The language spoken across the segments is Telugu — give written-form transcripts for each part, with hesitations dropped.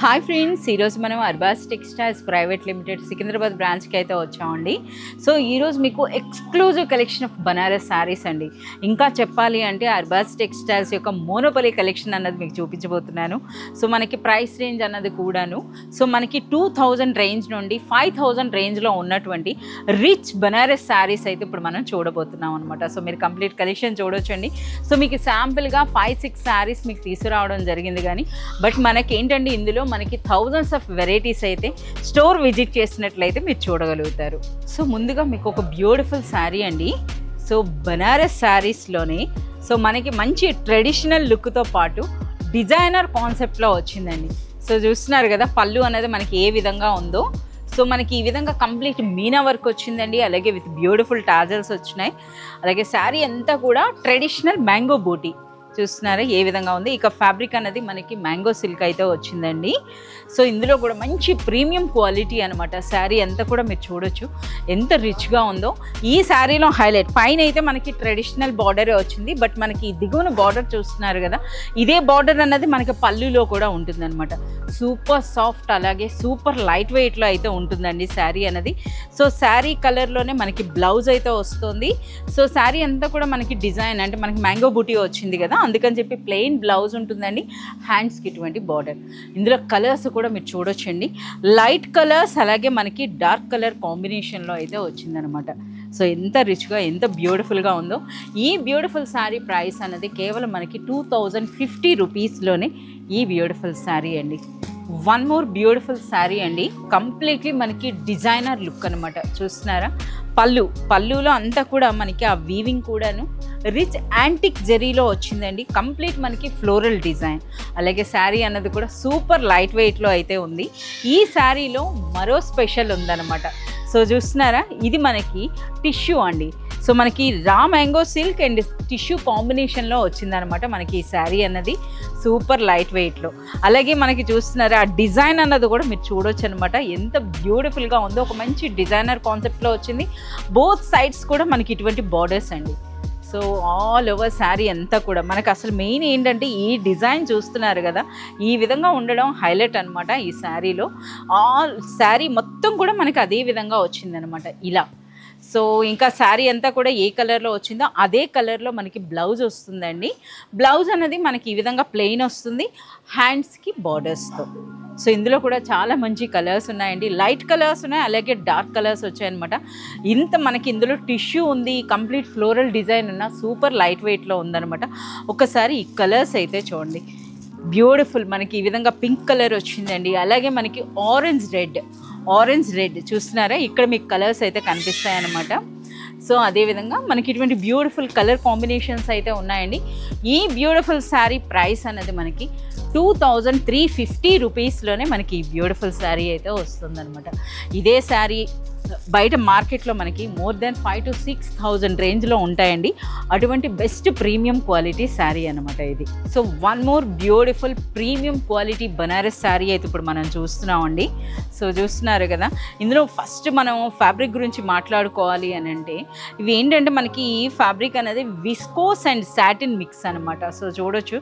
హాయ్ ఫ్రెండ్స్, ఈరోజు మనం Arbaz textiles private limited Secunderabad బ్రాంచ్కి అయితే వచ్చామండి. సో ఈరోజు మీకు exclusive collection of Banaras saris అండి. ఇంకా చెప్పాలి అంటే అర్బాస్ టెక్స్టైల్స్ యొక్క మోనోపలి కలెక్షన్ అన్నది మీకు చూపించబోతున్నాను. సో మనకి ప్రైస్ రేంజ్ అన్నది కూడాను సో మనకి 2000 రేంజ్ నుండి 5000 రేంజ్లో ఉన్నటువంటి రిచ్ బనారస్ శారీస్ అయితే ఇప్పుడు మనం చూడబోతున్నాం అనమాట. సో మీరు కంప్లీట్ కలెక్షన్ చూడొచ్చండి. సో మీకు శాంపుల్గా 5-6 శారీస్ మీకు తీసుకురావడం జరిగింది, కానీ బట్ మనకి ఏంటంటే ఇందులో మనకి థౌజండ్స్ ఆఫ్ వెరైటీస్ అయితే స్టోర్ విజిట్ చేసినట్లయితే మీరు చూడగలుగుతారు. సో ముందుగా మీకు ఒక బ్యూటిఫుల్ శారీ అండి. సో బనారస్ శారీస్లోనే సో మనకి మంచి ట్రెడిషనల్ లుక్తో పాటు డిజైనర్ కాన్సెప్ట్లో వచ్చిందండి. సో చూస్తున్నారు కదా, పళ్ళు అనేది మనకి ఏ విధంగా ఉందో. సో మనకి ఈ విధంగా కంప్లీట్ మీనా వర్క్ వచ్చిందండి, అలాగే విత్ బ్యూటిఫుల్ టాజల్స్ వచ్చినాయి. అలాగే శారీ అంతా కూడా ట్రెడిషనల్ మ్యాంగో బూటీ చూస్తున్నారా ఏ విధంగా ఉంది. ఇక ఫ్యాబ్రిక్ అనేది మనకి మ్యాంగో సిల్క్ అయితే వచ్చిందండి. సో ఇందులో కూడా మంచి ప్రీమియం క్వాలిటీ అనమాట. శారీ అంతా కూడా మీరు చూడొచ్చు ఎంత రిచ్గా ఉందో. ఈ శారీలో హైలైట్ పైన అయితే మనకి ట్రెడిషనల్ బార్డరే వచ్చింది, బట్ మనకి దిగువన బార్డర్ చూస్తున్నారు కదా, ఇదే బార్డర్ అన్నది మనకి పళ్ళులో కూడా ఉంటుందన్నమాట. సూపర్ సాఫ్ట్ అలాగే సూపర్ లైట్ వెయిట్లో అయితే ఉంటుందండి శారీ అనేది. సో శారీ కలర్లోనే మనకి బ్లౌజ్ అయితే వస్తుంది. సో శారీ అంతా కూడా మనకి డిజైన్ అంటే మనకి మ్యాంగో బూటీ వచ్చింది కదా, అందుకని చెప్పి ప్లెయిన్ బ్లౌజ్ ఉంటుందండి. హ్యాండ్స్కి ఇటువంటి బార్డర్. ఇందులో కలర్స్ కూడా మీరు చూడొచ్చండి, లైట్ కలర్స్ అలాగే మనకి డార్క్ కలర్ కాంబినేషన్లో అయితే వచ్చిందనమాట. సో ఎంత రిచ్గా ఎంత బ్యూటిఫుల్గా ఉందో. ఈ బ్యూటిఫుల్ శారీ ప్రైస్ అనేది కేవలం మనకి 2050 రూపీస్లోనే ఈ బ్యూటిఫుల్ శారీ అండి. వన్ మోర్ బ్యూటిఫుల్ శారీ అండి, కంప్లీట్లీ మనకి డిజైనర్ లుక్ అనమాట. చూస్తున్నారా, పళ్ళులో అంతా కూడా మనకి ఆ వీవింగ్ కూడాను రిచ్ యాంటిక్ జెరీలో వచ్చిందండి. కంప్లీట్ మనకి ఫ్లోరల్ డిజైన్, అలాగే శారీ అన్నది కూడా సూపర్ లైట్ వెయిట్లో అయితే ఉంది. ఈ శారీలో మరో స్పెషల్ ఉందన్నమాట. సో చూస్తున్నారా, ఇది మనకి టిష్యూ అండి. సో మనకి raw mango silk and tissue కాంబినేషన్లో వచ్చిందనమాట మనకి ఈ శారీ అన్నది సూపర్ లైట్ వెయిట్లో. అలాగే మనకి చూస్తున్నారా, ఆ డిజైన్ అన్నది కూడా మీరు చూడొచ్చు అనమాట, ఎంత బ్యూటిఫుల్గా ఉందో. ఒక మంచి డిజైనర్ కాన్సెప్ట్లో వచ్చింది. బోత్ సైడ్స్ కూడా మనకి ఇటువంటి బార్డర్స్ అండి. సో ఆల్ ఓవర్ శారీ అంతా కూడా మనకు అసలు మెయిన్ ఏంటంటే ఈ డిజైన్ చూస్తున్నారు కదా, ఈ విధంగా ఉండడం హైలైట్ అనమాట ఈ శారీలో. ఆల్ శారీ మొత్తం కూడా మనకి అదే విధంగా వచ్చిందనమాట ఇలా. సో ఇంకా శారీ అంతా కూడా ఏ కలర్లో వచ్చిందో అదే కలర్లో మనకి బ్లౌజ్ వస్తుందండి. బ్లౌజ్ అనేది మనకి ఈ విధంగా ప్లెయిన్ వస్తుంది, హ్యాండ్స్కి బార్డర్స్తో. సో ఇందులో కూడా చాలా మంచి కలర్స్ ఉన్నాయండి, లైట్ కలర్స్ ఉన్నాయి, అలాగే డార్క్ కలర్స్ వచ్చాయన్నమాట. ఇంత మనకి ఇందులో టిష్యూ ఉంది, కంప్లీట్ ఫ్లోరల్ డిజైన్ ఉన్న సూపర్ లైట్ వెయిట్లో ఉందన్నమాట. ఒకసారి ఈ కలర్స్ అయితే చూడండి, బ్యూటిఫుల్. మనకి ఈ విధంగా పింక్ కలర్ వచ్చిందండి, అలాగే మనకి ఆరెంజ్ రెడ్ చూస్తున్నారా, ఇక్కడ మీకు కలర్స్ అయితే కనిపిస్తాయి అన్నమాట. సో అదేవిధంగా మనకి ఇటువంటి బ్యూటిఫుల్ కలర్ కాంబినేషన్స్ అయితే ఉన్నాయండి. ఈ బ్యూటిఫుల్ శారీ ప్రైస్ అనేది మనకి 2350 రూపీస్లోనే మనకి ఈ బ్యూటిఫుల్ శారీ అయితే వస్తుందన్నమాట. ఇదే శారీ బయట మార్కెట్లో మనకి మోర్ దెన్ 5,000 to 6,000 రేంజ్లో ఉంటాయండి. అటువంటి బెస్ట్ ప్రీమియం క్వాలిటీ శారీ అనమాట ఇది. So one more beautiful premium quality Banaras sari అయితే ఇప్పుడు మనం చూస్తున్నామండి. సో చూస్తున్నారు కదా, ఇందులో ఫస్ట్ మనం ఫ్యాబ్రిక్ గురించి మాట్లాడుకోవాలి అని అంటే, ఇవి ఏంటంటే మనకి ఈ ఫ్యాబ్రిక్ అనేది విస్కోస్ అండ్ సాటిన్ మిక్స్ అనమాట. సో చూడొచ్చు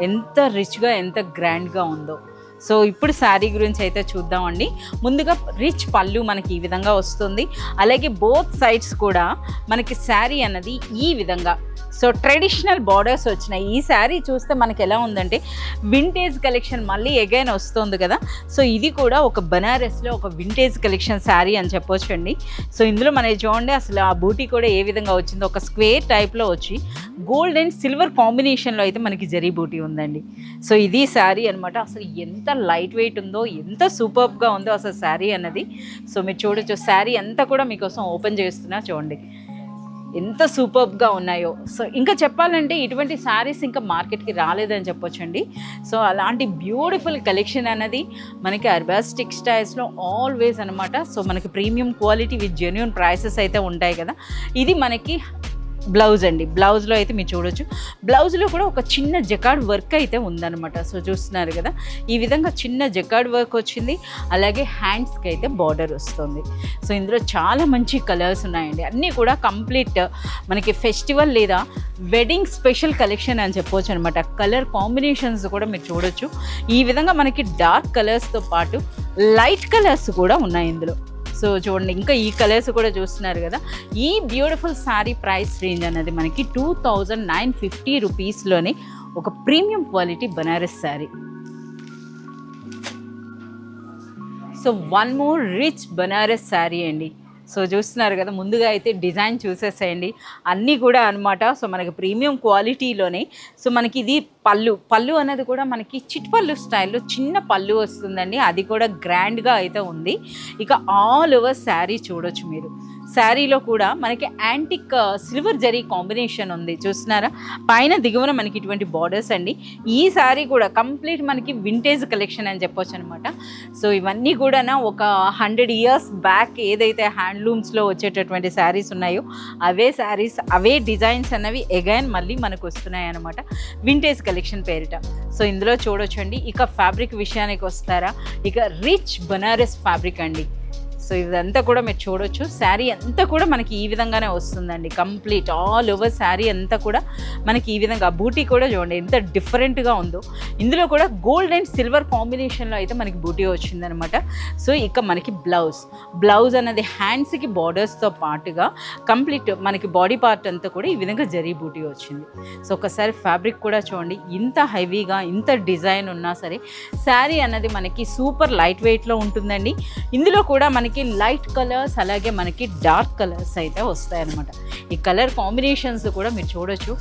ఎంత రిచ్గా ఎంత గ్రాండ్గా ఉందో. సో ఇప్పుడు శారీ గురించి అయితే చూద్దామండి. ముందుగా రిచ్ పళ్ళు మనకి ఈ విధంగా వస్తుంది, అలాగే బోత్ సైడ్స్ కూడా మనకి శారీ అన్నది ఈ విధంగా సో ట్రెడిషనల్ బార్డర్స్ వచ్చినాయి. ఈ శారీ చూస్తే మనకి ఎలా ఉందంటే వింటేజ్ కలెక్షన్ మళ్ళీ అగైన్ వస్తుంది కదా. సో ఇది కూడా ఒక బనారస్లో ఒక వింటేజ్ కలెక్షన్ శారీ అని చెప్పొచ్చు అండి. సో ఇందులో మనకి చూడండి అసలు ఆ బూటీ కూడా ఏ విధంగా వచ్చిందో, ఒక స్క్వేర్ టైప్లో వచ్చి గోల్డ్ అండ్ సిల్వర్ కాంబినేషన్లో అయితే మనకి జరీ బూటీ ఉందండి. సో ఇది శారీ అనమాట. అసలు ఎంత లైట్ వెయిట్ ఉందో, ఎంత సూపర్గా ఉందో అసలు శారీ అన్నది. సో మీరు చూడొచ్చు, శారీ అంతా కూడా మీకోసం ఓపెన్ చేస్తున్నా చూడండి ఎంత సూపర్గా ఉన్నాయో. సో ఇంకా చెప్పాలంటే ఇటువంటి శారీస్ ఇంకా మార్కెట్కి రాలేదని చెప్పొచ్చండి. సో అలాంటి బ్యూటిఫుల్ కలెక్షన్ అనేది మనకి అర్బాస్ టెక్స్టైల్స్లో ఆల్వేస్ అనమాట. సో మనకి premium quality with genuine prices అయితే ఉంటాయి కదా. ఇది మనకి బ్లౌజ్ అండి. బ్లౌజ్లో అయితే మీరు చూడొచ్చు, బ్లౌజ్లో కూడా ఒక చిన్న జకార్డ్ వర్క్ అయితే ఉందన్నమాట. సో చూస్తున్నారు కదా, ఈ విధంగా చిన్న జకార్డ్ వర్క్ వచ్చింది. అలాగే హ్యాండ్స్కి అయితే బార్డర్ వస్తుంది. సో ఇందులో చాలా మంచి కలర్స్ ఉన్నాయండి. అన్నీ కూడా కంప్లీట్ మనకి ఫెస్టివల్ లేదా వెడ్డింగ్ స్పెషల్ కలెక్షన్ అని చెప్పవచ్చు అనమాట. కలర్ కాంబినేషన్స్ కూడా మీరు చూడొచ్చు. ఈ విధంగా మనకి డార్క్ కలర్స్తో పాటు లైట్ కలర్స్ కూడా ఉన్నాయి ఇందులో. సో చూడండి, ఇంకా ఈ కలర్స్ కూడా చూస్తున్నారు కదా. ఈ బ్యూటిఫుల్ శారీ ప్రైస్ రేంజ్ అన్నది మనకి 2950 రూపీస్లోనే ఒక premium quality Banaras sari. So one more rich Banaras sari అండి. సో చూస్తున్నారు కదా, ముందుగా అయితే డిజైన్ చూసేసేయండి, అన్నీ కూడా అనమాట. సో మనకి ప్రీమియం క్వాలిటీలోనే. సో మనకి ఇది పళ్ళు అనేది కూడా మనకి చిట్ పళ్ళు స్టైల్లో చిన్న పళ్ళు వస్తుందండి. అది కూడా గ్రాండ్గా అయితే ఉంది. ఇక ఆల్ ఓవర్ శారీ చూడొచ్చు మీరు. శారీలో కూడా మనకి యాంటిక్ సిల్వర్ జరీ కాంబినేషన్ ఉంది, చూస్తున్నారా. పైన దిగువన మనకి ఇటువంటి బార్డర్స్ అండి. ఈ శారీ కూడా కంప్లీట్ మనకి వింటేజ్ కలెక్షన్ అని చెప్పొచ్చు అనమాట. సో ఇవన్నీ కూడా ఒక 100 years బ్యాక్ ఏదైతే హ్యాండ్లూమ్స్లో వచ్చేటటువంటి శారీస్ ఉన్నాయో అవే శారీస్, అవే డిజైన్స్ అన్నవి అగైన్ మళ్ళీ మనకు వస్తున్నాయి అనమాట, వింటేజ్ కలెక్షన్ పేరిట. సో ఇందులో చూడొచ్చండి. ఇక ఫ్యాబ్రిక్ విషయానికి వస్తారా, ఇక రిచ్ బనారస్ ఫ్యాబ్రిక్ అండి. సో ఇదంతా కూడా మీరు చూడొచ్చు. శారీ అంతా కూడా మనకి ఈ విధంగానే వస్తుందండి. కంప్లీట్ ఆల్ ఓవర్ శారీ అంతా కూడా మనకి ఈ విధంగా. బూటీ కూడా చూడండి ఎంత డిఫరెంట్గా ఉందో. ఇందులో కూడా గోల్డ్ అండ్ సిల్వర్ కాంబినేషన్లో అయితే మనకి బూటీ వచ్చిందనమాట. సో ఇక మనకి బ్లౌజ్ అన్నది హ్యాండ్స్కి బార్డర్స్తో పాటుగా కంప్లీట్ మనకి బాడీ పార్ట్ అంతా కూడా ఈ విధంగా జరీ బూటీ వచ్చింది. సో ఒకసారి ఫ్యాబ్రిక్ కూడా చూడండి, ఇంత హెవీగా ఇంత డిజైన్ ఉన్నా సరే శారీ అన్నది మనకి సూపర్ లైట్ వెయిట్లో ఉంటుందండి. ఇందులో కూడా మనకి లైట్ కలర్స్ అలాగే మనకి డార్క్ కలర్స్ అయితే వస్తాయన్నమాట. ఈ కలర్ కాంబినేషన్స్ కూడా మీరు చూడొచ్చు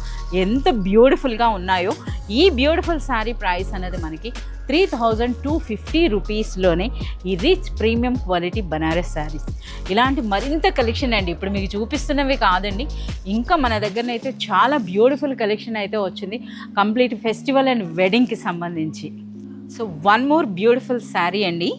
ఎంత బ్యూటిఫుల్గా ఉన్నాయో. ఈ బ్యూటిఫుల్ శారీ ప్రైస్ అనేది మనకి 3250 రూపీస్లోనే ఈ rich premium quality Banaras saris. ఇలాంటి మరింత కలెక్షన్ అండి ఇప్పుడు మీకు చూపిస్తున్నవి కాదండి, ఇంకా మన దగ్గరనైతే చాలా బ్యూటిఫుల్ కలెక్షన్ అయితే వచ్చింది కంప్లీట్ ఫెస్టివల్ అండ్ వెడ్డింగ్కి సంబంధించి. So one more beautiful sari అండి.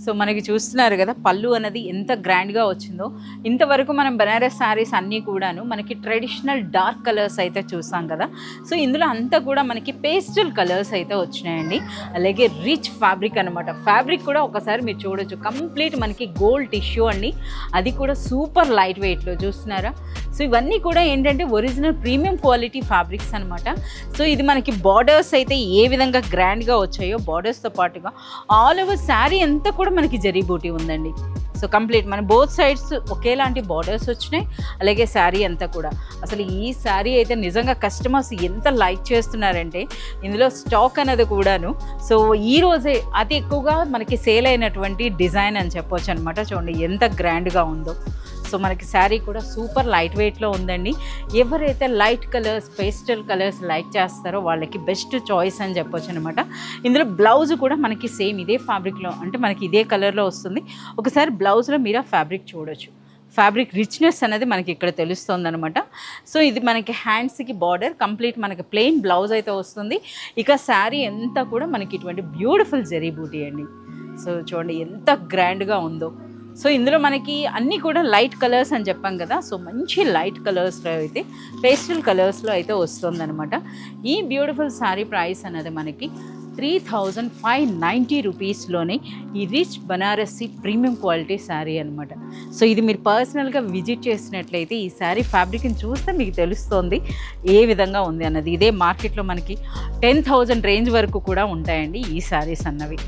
సో మనకి చూస్తున్నారు కదా, పళ్ళు అనేది ఎంత గ్రాండ్గా వచ్చిందో. ఇంతవరకు మనం బనారస్ శారీస్ అన్నీ కూడాను మనకి ట్రెడిషనల్ డార్క్ కలర్స్ అయితే చూసాం కదా. సో ఇందులో అంతా కూడా మనకి పేస్టల్ కలర్స్ అయితే వచ్చినాయండి. అలాగే రిచ్ ఫ్యాబ్రిక్ అనమాట. ఫ్యాబ్రిక్ కూడా ఒకసారి మీరు చూడొచ్చు, కంప్లీట్ మనకి గోల్డ్ టిష్యూ అండి, అది కూడా సూపర్ లైట్ వెయిట్లో చూస్తున్నారా. సో ఇవన్నీ కూడా ఏంటంటే ఒరిజినల్ ప్రీమియం క్వాలిటీ ఫ్యాబ్రిక్స్ అనమాట. సో ఇది మనకి బార్డర్స్ అయితే ఏ విధంగా గ్రాండ్గా వచ్చాయో బార్డర్స్తో పాటుగా ఆల్ ఓవర్ శారీ అంతా కూడా మనకి జరీ బూటీ ఉందండి. సో కంప్లీట్ మన బోత్ సైడ్స్ ఒకేలాంటి బార్డర్స్ వచ్చినాయి. అలాగే శారీ అంతా కూడా అసలు ఈ శారీ అయితే నిజంగా కస్టమర్స్ ఎంత లైక్ చేస్తున్నారంటే ఇందులో స్టాక్ అనేది కూడాను. సో ఈ రోజే అతి ఎక్కువగా మనకి సేల్ అయినటువంటి డిజైన్ అని చెప్పొచ్చు అనమాట. చూడండి ఎంత గ్రాండ్గా ఉందో. సో మనకి శారీ కూడా సూపర్ లైట్ వెయిట్లో ఉందండి. ఎవరైతే light colours pastel colours like చేస్తారో వాళ్ళకి బెస్ట్ చాయిస్ అని చెప్పొచ్చు అనమాట. ఇందులో బ్లౌజ్ కూడా మనకి సేమ్ ఇదే ఫ్యాబ్రిక్లో, అంటే మనకి ఇదే కలర్లో వస్తుంది. ఒకసారి బ్లౌజ్లో మీరు ఆ ఫ్యాబ్రిక్ చూడొచ్చు. ఫ్యాబ్రిక్ రిచ్నెస్ అనేది మనకి ఇక్కడ తెలుస్తుంది అనమాట. సో ఇది మనకి హ్యాండ్స్కి బార్డర్, కంప్లీట్ మనకి ప్లెయిన్ బ్లౌజ్ అయితే వస్తుంది. ఇక శారీ అంతా కూడా మనకి ఇటువంటి బ్యూటిఫుల్ జరీ బూటీ అండి. సో చూడండి ఎంత గ్రాండ్గా ఉందో. సో ఇందులో మనకి అన్నీ కూడా లైట్ కలర్స్ అని చెప్పాం కదా. సో మంచి లైట్ కలర్స్లో అయితే పేస్టల్ కలర్స్లో అయితే వస్తుందన్నమాట. ఈ బ్యూటిఫుల్ శారీ ప్రైస్ అనేది మనకి 3590 రూపీస్లోనే ఈ rich Banarasi premium quality sari అనమాట. సో ఇది మీరు పర్సనల్గా విజిట్ చేసినట్లయితే ఈ శారీ ఫ్యాబ్రిక్ని చూస్తే మీకు తెలుస్తుంది ఏ విధంగా ఉంది అన్నది. ఇదే మార్కెట్లో మనకి 10,000 రేంజ్ వరకు కూడా ఉంటాయండి ఈ శారీస్ అన్నవి.